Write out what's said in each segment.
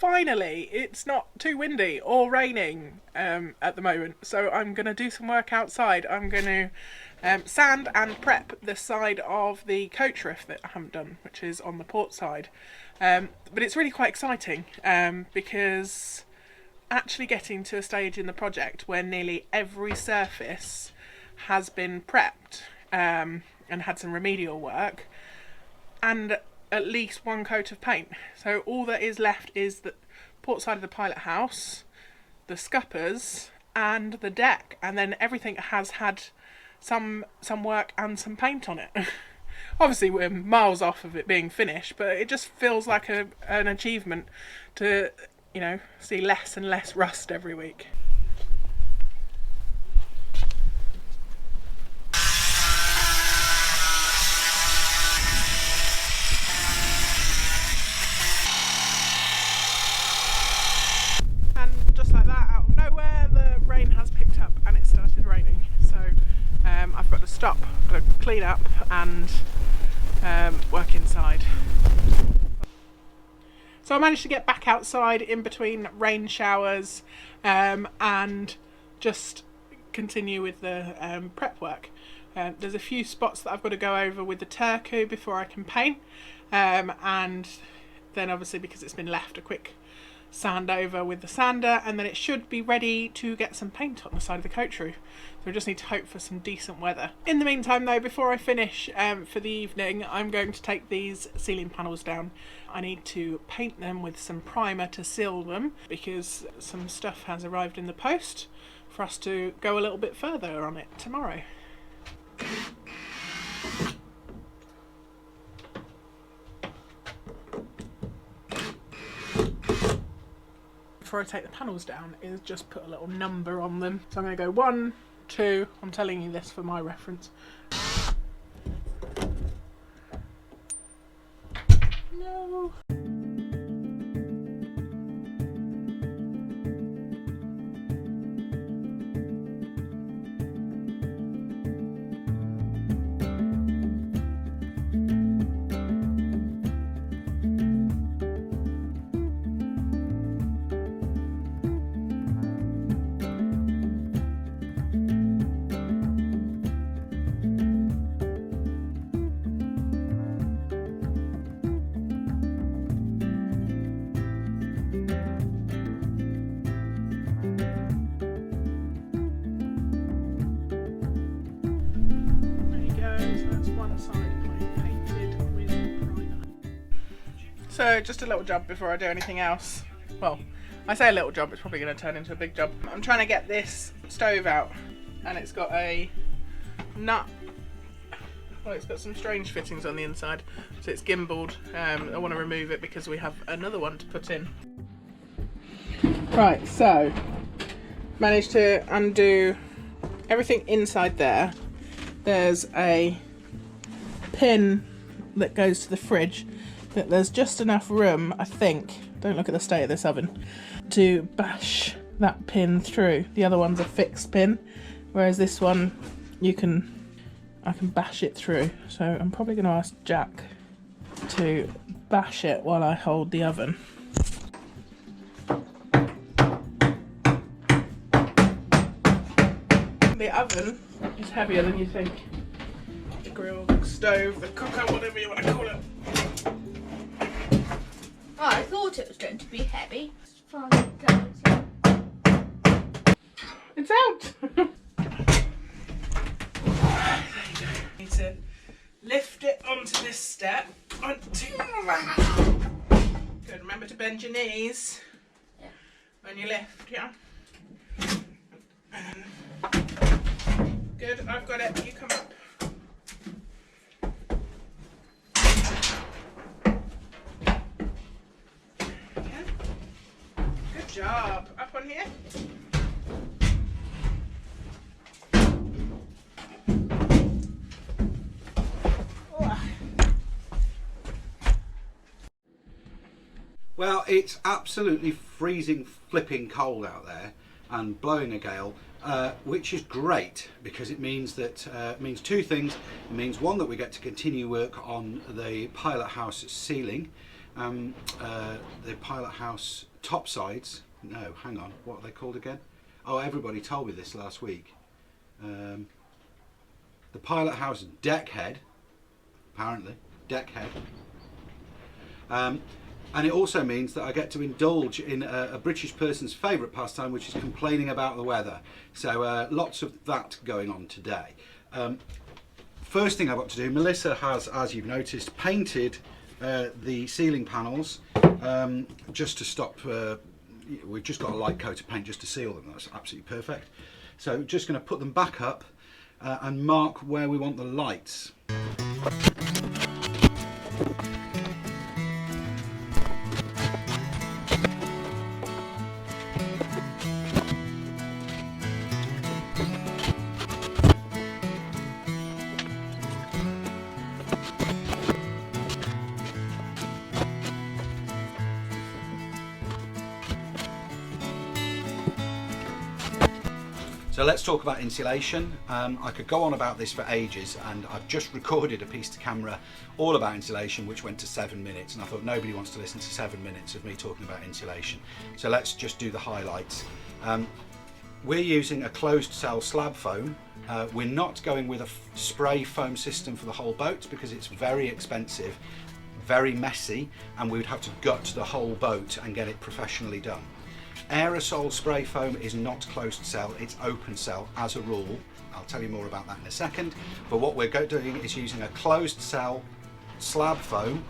finally it's not too windy or raining at the moment, so I'm going to do some work outside. I'm going to sand and prep the side of the coach roof that I haven't done, which is on the port side. But it's really quite exciting because actually getting to a stage in the project where nearly every surface has been prepped and had some remedial work and at least one coat of paint. So all that is left is the port side of the pilot house, the scuppers and the deck, and then everything has had some work and some paint on it. Obviously we're miles off of it being finished, but it just feels like an achievement to, you know, see less and less rust every week. And just like that, out of nowhere, the rain has picked up and it started raining. So I've got to stop, got to clean up and work inside. So I managed to get back outside in between rain showers and just continue with the prep work. There's a few spots that I've got to go over with the turku before I can paint, and then obviously because it's been left, a quick sand over with the sander, and then it should be ready to get some paint on the side of the coach roof. So we just need to hope for some decent weather. In the meantime though, before I finish for the evening, I'm going to take these ceiling panels down. I need to paint them with some primer to seal them because some stuff has arrived in the post for us to go a little bit further on it tomorrow. Before I take the panels down is just put a little number on them. So I'm going to go 1, 2, I'm telling you this for my reference. No. So just a little job before I do anything else. Well, I say a little job, it's probably going to turn into a big job. I'm trying to get this stove out and it's got a nut. Well, it's got some strange fittings on the inside, so it's gimbaled. I want to remove it because we have another one to put in. Right, so managed to undo everything inside there. There's a pin that goes to the fridge, but there's just enough room, I think, don't look at the state of this oven, to bash that pin through. The other one's a fixed pin, whereas this one I can bash it through. So I'm probably going to ask Jack to bash it while I hold the oven. The oven is heavier than you think. The grill, the stove, the cooker, whatever you want to call it. Oh, I thought it was going to be heavy. It's out! There you go. Need to lift it onto this step. 1, 2. Good, remember to bend your knees. Yeah. When you lift, yeah? And good, I've got it. You come up. Job. Up on here. Well, it's absolutely freezing flipping cold out there and blowing a gale, which is great because it means that means two things. It means one, that we get to continue work on the pilot house ceiling. The pilot house top sides. No, hang on, what are they called again? Oh, everybody told me this last week. The pilot house deck head, apparently, deck head. And it also means that I get to indulge in a British person's favourite pastime, which is complaining about the weather. So lots of that going on today. First thing I've got to do, Melissa has, as you've noticed, painted the ceiling panels just to stop, we've just got a light coat of paint just to seal them. That's absolutely perfect. So just going to put them back up and mark where we want the lights. So let's talk about insulation. I could go on about this for ages, and I've just recorded a piece to camera all about insulation which went to 7 minutes, and I thought nobody wants to listen to 7 minutes of me talking about insulation. So let's just do the highlights. We're using a closed cell slab foam. We're not going with a spray foam system for the whole boat because it's very expensive, very messy, and we would have to gut the whole boat and get it professionally done. Aerosol spray foam is not closed cell, it's open cell as a rule. I'll tell you more about that in a second. But what we're doing is using a closed cell slab foam,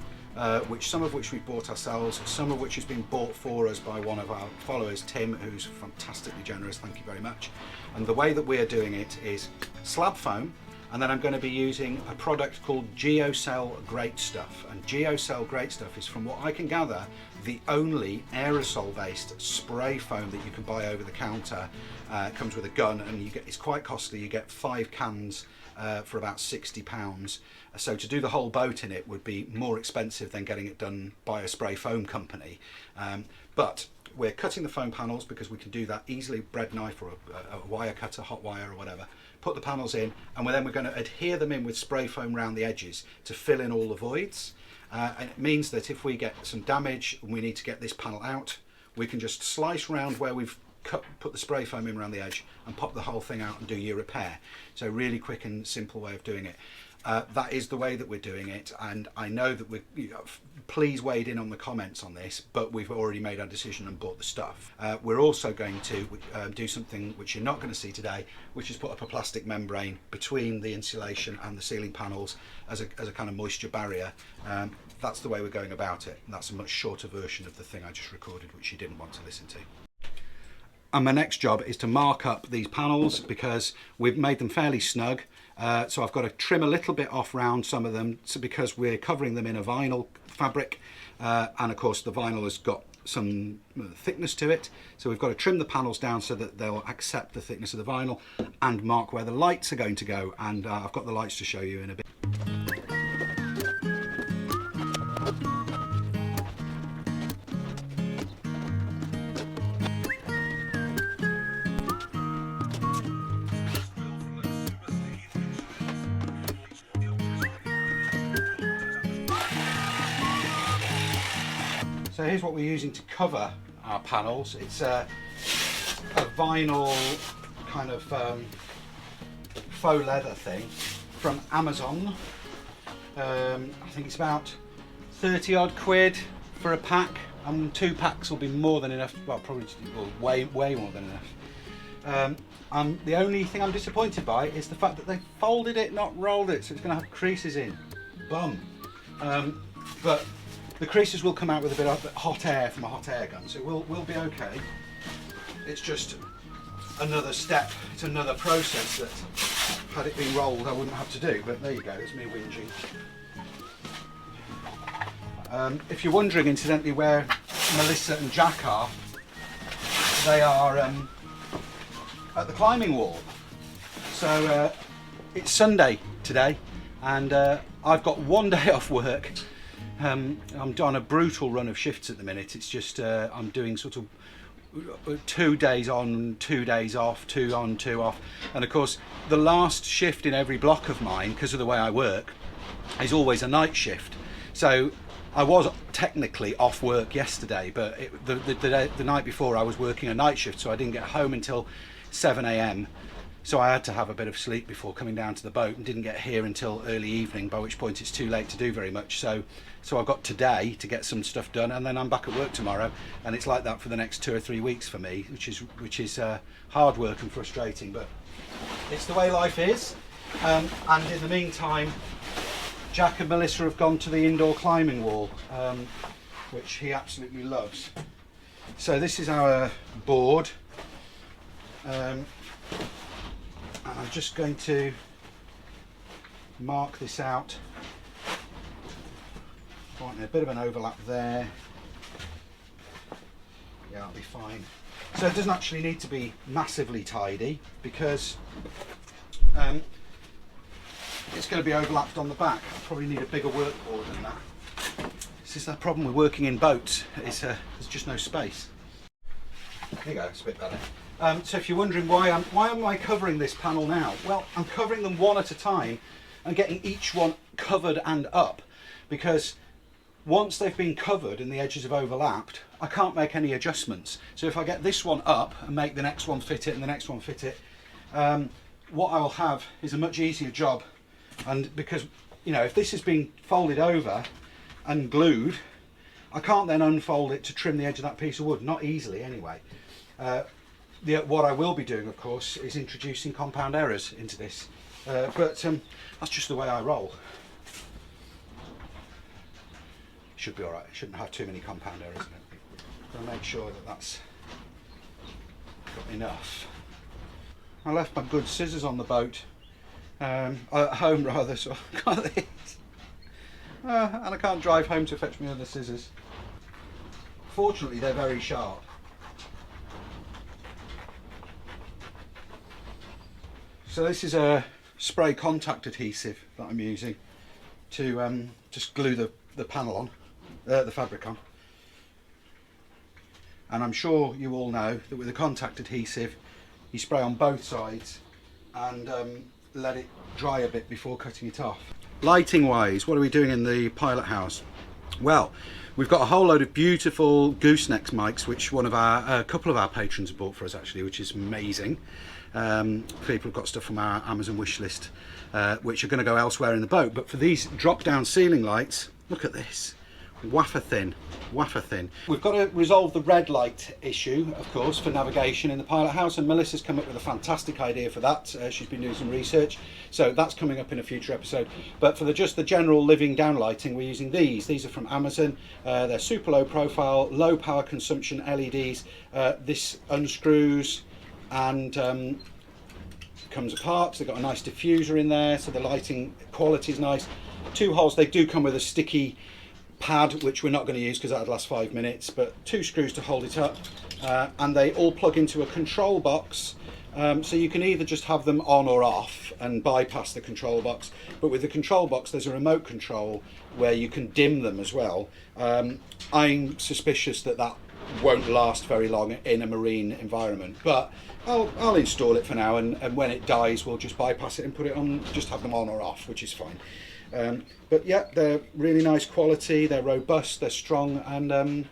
some of which we bought ourselves, some of which has been bought for us by one of our followers, Tim, who's fantastically generous, thank you very much. And the way that we're doing it is slab foam, and then I'm going to be using a product called Geocell Great Stuff. And Geocell Great Stuff is, from what I can gather, the only aerosol based spray foam that you can buy over the counter. It comes with a gun, and it's quite costly. You get 5 cans for about £60. So to do the whole boat in it would be more expensive than getting it done by a spray foam company. But we're cutting the foam panels because we can do that easily, bread knife or a wire cutter, hot wire or whatever. Put the panels in, and then we're going to adhere them in with spray foam around the edges to fill in all the voids. And it means that if we get some damage and we need to get this panel out, we can just slice round where we've put the spray foam in around the edge and pop the whole thing out and do your repair. So really quick and simple way of doing it. That is the way that we're doing it, and I know that please wade in on the comments on this, but we've already made our decision and bought the stuff. We're also going to do something which you're not going to see today, which is put up a plastic membrane between the insulation and the ceiling panels as a kind of moisture barrier. That's the way we're going about it, and that's a much shorter version of the thing I just recorded, which you didn't want to listen to. And my next job is to mark up these panels because we've made them fairly snug. So I've got to trim a little bit off round some of them, because we're covering them in a vinyl fabric, and of course the vinyl has got some thickness to it, so we've got to trim the panels down so that they'll accept the thickness of the vinyl, and mark where the lights are going to go, and I've got the lights to show you in a bit. So here's what we're using to cover our panels. It's a vinyl kind of faux leather thing from Amazon. I think it's about 30 odd quid for a pack, and 2 packs will be more than enough. Well, probably way more than enough. The only thing I'm disappointed by is the fact that they folded it, not rolled it, so it's going to have creases in. Bum. But the creases will come out with a bit of hot air from a hot air gun, so we'll be okay. It's just another step, it's another process that, had it been rolled, I wouldn't have to do, but there you go, it's me whinging. If you're wondering, incidentally, where Melissa and Jack are, they are at the climbing wall. So it's Sunday today, and I've got 1 day off work. I'm on a brutal run of shifts at the minute. It's just I'm doing sort of 2 days on, 2 days off, 2 on, 2 off, and of course the last shift in every block of mine, because of the way I work, is always a night shift. So I was technically off work yesterday, but the night before I was working a night shift, so I didn't get home until 7 a.m. So I had to have a bit of sleep before coming down to the boat, and didn't get here until early evening, by which point it's too late to do very much. So I've got today to get some stuff done, and then I'm back at work tomorrow, and it's like that for the next 2 or 3 weeks for me, which is hard work and frustrating, but it's the way life is. And in the meantime, Jack and Melissa have gone to the indoor climbing wall, which he absolutely loves. So this is our board. And I'm just going to mark this out. A bit of an overlap there. Yeah, that'll be fine. So it doesn't actually need to be massively tidy, because it's going to be overlapped on the back. I probably need a bigger workboard than that. This is the problem with working in boats. There's just no space. There you go, it's a bit better. So if you're wondering why am I covering this panel now? Well, I'm covering them one at a time and getting each one covered and up, because once they've been covered and the edges have overlapped, I can't make any adjustments. So if I get this one up and make the next one fit it and the next one fit it, what I will have is a much easier job. And because, you know, if this has been folded over and glued, I can't then unfold it to trim the edge of that piece of wood, not easily anyway. What I will be doing, of course, is introducing compound errors into this, but that's just the way I roll. Should be alright, shouldn't have too many compound errors in it. I'll make sure that that's got enough. I left my good scissors on the boat. At home rather, so I've got this. And I can't drive home to fetch my other scissors. Fortunately, they're very sharp. So this is a spray contact adhesive that I'm using to just glue the panel on, the fabric on. And I'm sure you all know that with a contact adhesive, you spray on both sides and let it dry a bit before cutting it off. Lighting wise, what are we doing in the pilot house? Well, we've got a whole load of beautiful goosenecks mics, which a couple of our patrons have bought for us actually, which is amazing. People have got stuff from our Amazon wishlist, which are going to go elsewhere in the boat. But for these drop down ceiling lights, look at this. Wafer thin, wafer thin. We've got to resolve the red light issue, of course, for navigation in the pilot house, and Melissa's come up with a fantastic idea for that. She's been doing some research, so that's coming up in a future episode. But for just the general living down lighting, we're using these. These are from Amazon. They're super low profile, low power consumption LEDs. This unscrews and comes apart. So they've got a nice diffuser in there, so the lighting quality is nice. 2 holes. They do come with a sticky pad, which we're not going to use because that would last 5 minutes, but 2 screws to hold it up, and they all plug into a control box, so you can either just have them on or off and bypass the control box. But with the control box there's a remote control where you can dim them as well. I'm suspicious that won't last very long in a marine environment, but I'll install it for now, and when it dies we'll just bypass it and put it on, just have them on or off, which is fine. But yeah, they're really nice quality, they're robust, they're strong, and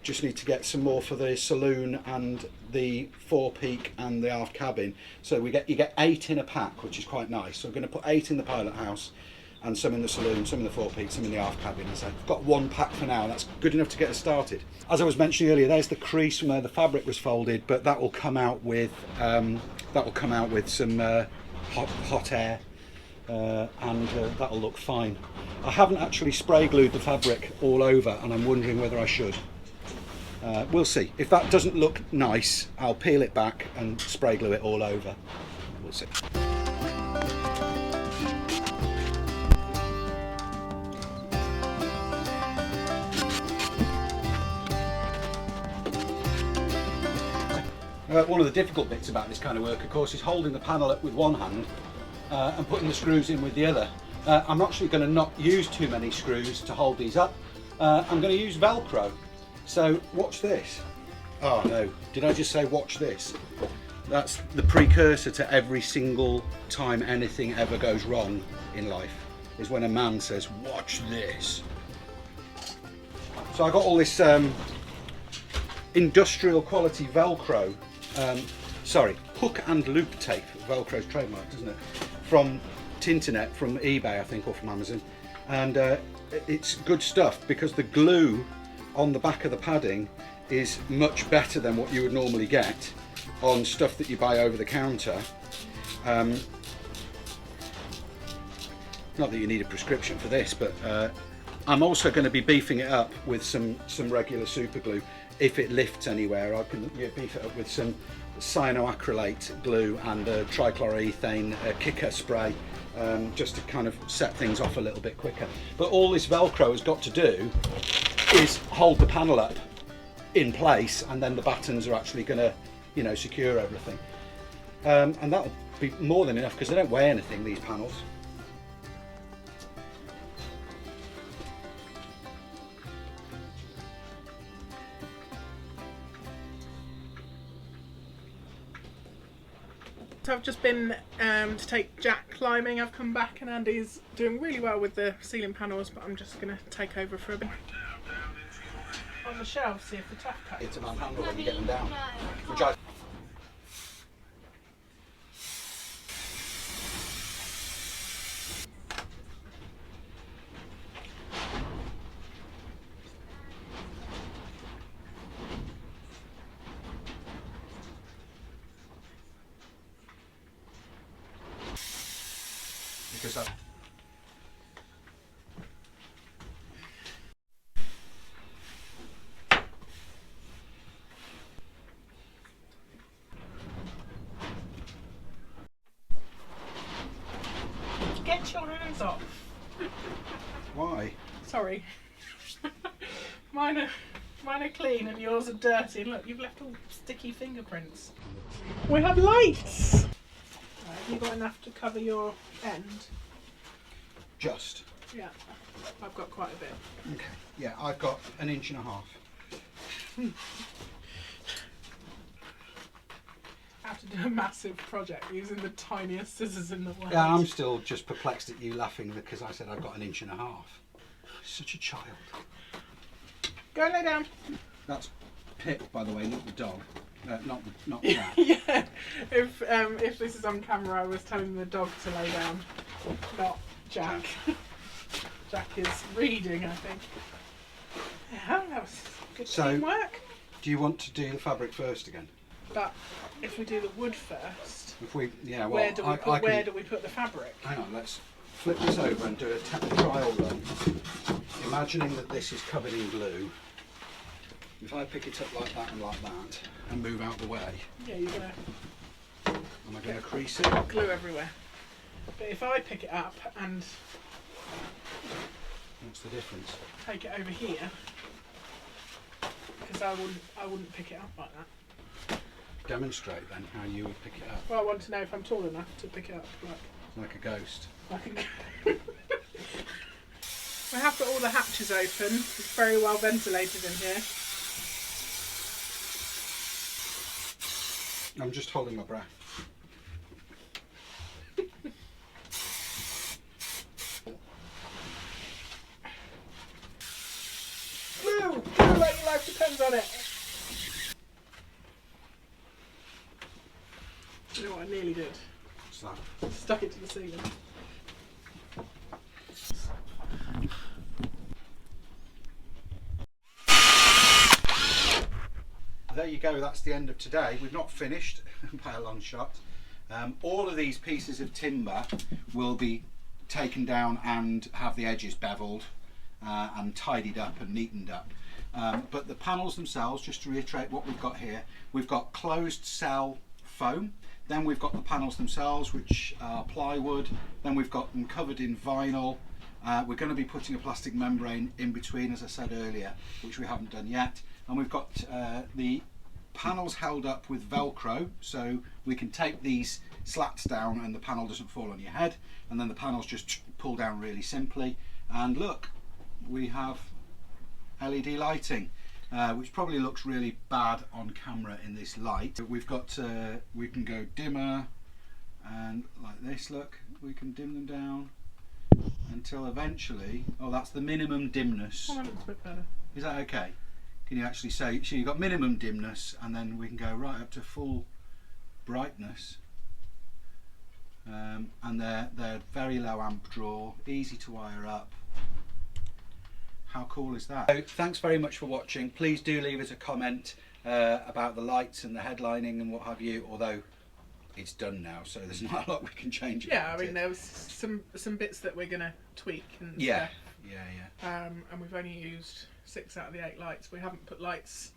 just need to get some more for the saloon and the forepeak and the aft cabin. So you get 8 in a pack, which is quite nice. So I'm going to put 8 in the pilot house and some in the saloon, some in the forepeak, some in the aft cabin. So I've got 1 pack for now, and that's good enough to get us started. As I was mentioning earlier, there's the crease from where the fabric was folded, but that will come out with some hot air. And that'll look fine. I haven't actually spray glued the fabric all over, and I'm wondering whether I should. We'll see. If that doesn't look nice, I'll peel it back and spray glue it all over. We'll see. One of the difficult bits about this kind of work, of course, is holding the panel up with one hand and putting the screws in with the other. I'm actually going to not use too many screws to hold these up. I'm going to use Velcro. So watch this. Oh no, did I just say watch this? That's the precursor to every single time anything ever goes wrong in life, is when a man says watch this. So I got all this industrial quality Velcro, hook and loop tape. Velcro's trademarked, isn't it? From Tinternet, from eBay, I think, or from Amazon. And it's good stuff because the glue on the back of the padding is much better than what you would normally get on stuff that you buy over the counter. Not that you need a prescription for this, but I'm also going to be beefing it up with some regular super glue. If it lifts anywhere, I can beef it up with some cyanoacrylate glue and trichloroethane kicker spray, just to kind of set things off a little bit quicker. But all this Velcro has got to do is hold the panel up in place, and then the battens are actually going to, you know, secure everything. And that'll be more than enough because they don't weigh anything, these panels. So I've just been to take Jack climbing. I've come back and Andy's doing really well with the ceiling panels, but I'm just going to take over for a bit. On the shelf, see if the tap cut. It's a manhandle when you get them down. Which I because I Get your hands off. why? Sorry. Mine are clean and yours are dirty. And look, you've left all sticky fingerprints. We have lights! Right, have you got enough to cover your end? Just. Yeah, I've got quite a bit. Okay. Yeah, I've got 1.5 inches. I have to do a massive project using the tiniest scissors in the world. Yeah, I'm still just perplexed at you laughing because I said I've got 1.5 inches. Such a child. Go and lay down. That's Pip, by the way, not the dog. Not that. Yeah. If this is on camera, I was telling the dog to lay down, not Jack. Jack is reading, I think. Yeah, that was good teamwork. Do you want to do the fabric first again? But if we do the wood first, If we, yeah, well, where do we put the fabric? Hang on, let's flip this over and do a trial run. Imagining that this is covered in glue. If I pick it up like that and move out the way, Yeah, you're gonna am I going to crease it? glue everywhere. But if I pick it up and What's the difference? take it over here, because I wouldn't pick it up like that. Demonstrate then how you would pick it up. Well, I want to know if I'm tall enough to pick it up Like a ghost. like a We have got all the hatches open. It's very well ventilated in here. I'm just holding my breath. Glue! Glue like your life depends on it. You know what I nearly did? What's that? Stuck it to the ceiling. There you go, that's the end of today. We've not finished by a long shot. All of these pieces of timber will be taken down and have the edges beveled and tidied up and neatened up. But the panels themselves, just to reiterate what we've got here, we've got closed cell foam, then we've got the panels themselves, which are plywood, then we've got them covered in vinyl. We're going to be putting a plastic membrane in between, as I said earlier, which we haven't done yet. And we've got the panels held up with Velcro, so we can take these slats down and the panel doesn't fall on your head, and then the panels just pull down really simply. And look, we have LED lighting, which probably looks really bad on camera in this light. We've got, we can go dimmer, and like this, look, we can dim them down until eventually, oh, that's the minimum dimness. Oh, that looks a bit better. Is that okay? Can you actually say, so you've got minimum dimness, and then we can go right up to full brightness. And they're very low amp draw, easy to wire up. How cool is that? So thanks very much for watching. Please do leave us a comment about the lights and the headlining and what have you, although it's done now, so there's not a lot we can change about Yeah, I mean, it. there was some bits that we're going to tweak and Yeah, stuff. yeah. And we've only used 6 out of the 8 lights. We haven't put lights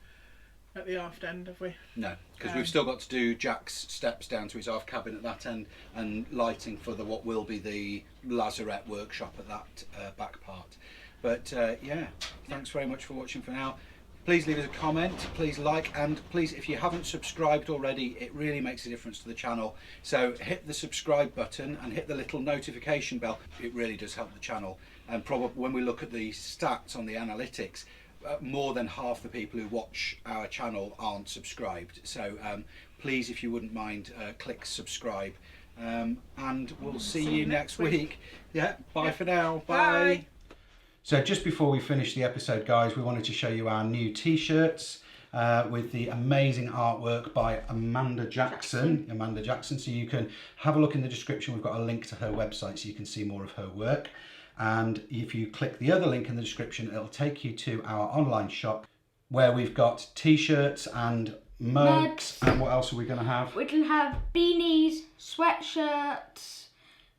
at the aft end, have we? No, because we've still got to do Jack's steps down to his aft cabin at that end and lighting for what will be the lazarette workshop at that back part. But yeah, thanks very much for watching for now. Please leave us a comment, please like, and please, if you haven't subscribed already, it really makes a difference to the channel. So hit the subscribe button and hit the little notification bell. It really does help the channel. And probably when we look at the stats on the analytics, more than half the people who watch our channel aren't subscribed. So please, if you wouldn't mind, click subscribe. And we'll see you next week. Yeah, bye for now. Bye. So just before we finish the episode, guys, we wanted to show you our new t-shirts with the amazing artwork by Amanda Jackson. So you can have a look in the description. We've got a link to her website so you can see more of her work. And if you click the other link in the description, it'll take you to our online shop where we've got t-shirts and mugs. And what else are we going to have? We can have beanies, sweatshirts,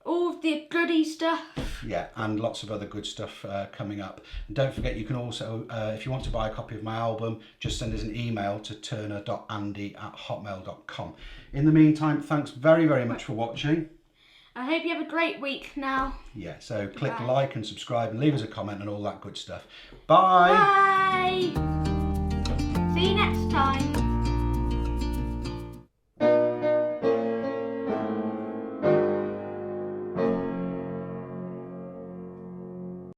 all of the goody stuff. Yeah, and lots of other good stuff coming up. And don't forget, you can also, if you want to buy a copy of my album, just send us an email to turner.andy@hotmail.com. In the meantime, thanks very, very much for watching. I hope you have a great week now. Yeah, so click like and subscribe and leave us a comment and all that good stuff. Bye! Bye! See you next time.